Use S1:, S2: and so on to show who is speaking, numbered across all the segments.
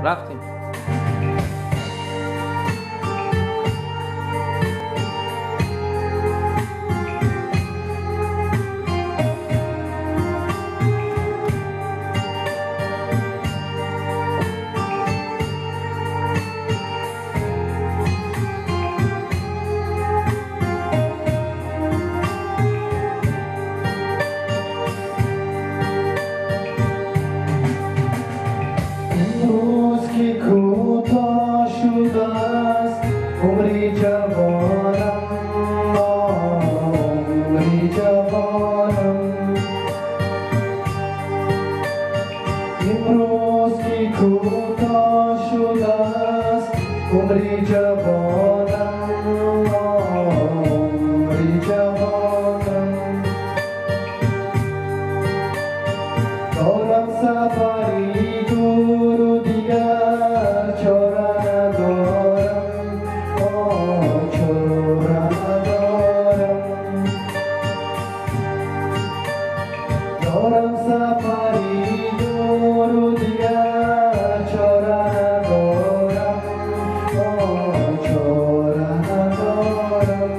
S1: رفتیم.
S2: روز که کوتاه شده است عمری جوانم، عمری جوانم. امروز که کوتاه شده است عمری جوانم، عمری جوانم. دارم سفری دور و دیگر چاره ندارم، چاره ندارم. دارم سفری دور و دیگر چاره ندارم، چاره ندارم.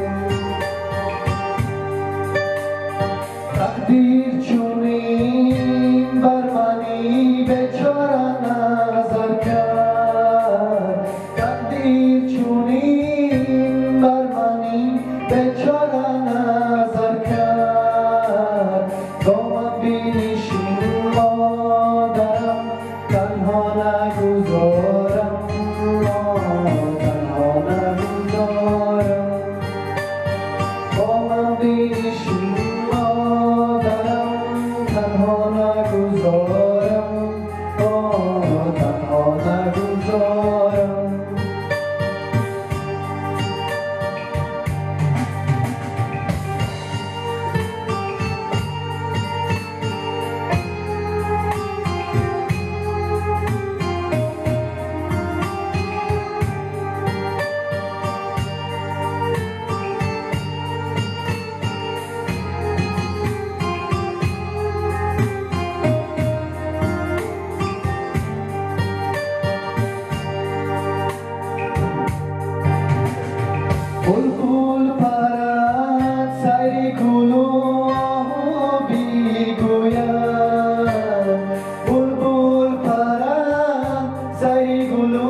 S2: تقدیر چنین بر منی بیچاره نظر کرد، تقدیر چنین بر منی بیچاره نظر کرد. دامن بینشین مادرم تنها نگذارم، تنها نگذارم. دامن بینشین مادرم تنها نگذارم، تنها نگذارم. بلبل پرد سری گلو بیگوید، بلبل پرد سری گلو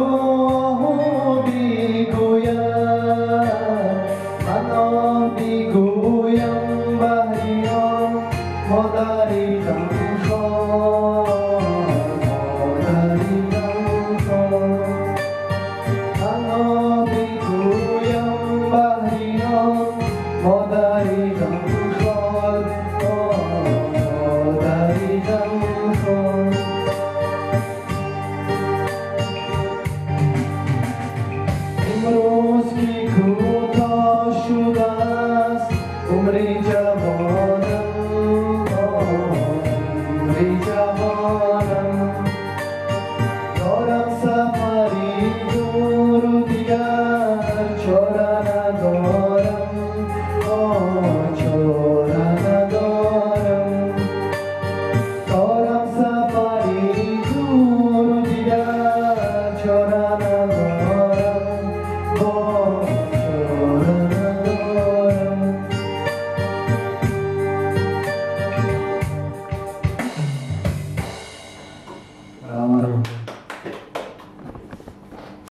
S2: بیگوید. من بیگویم بهریان مادری غمخوار، مادری غمخوار. من بیگویم بهریان مادری غمخوار، مادری غمخوار. امروز که کوتاه شده است عمری جوانم، عمری جوانم. دارم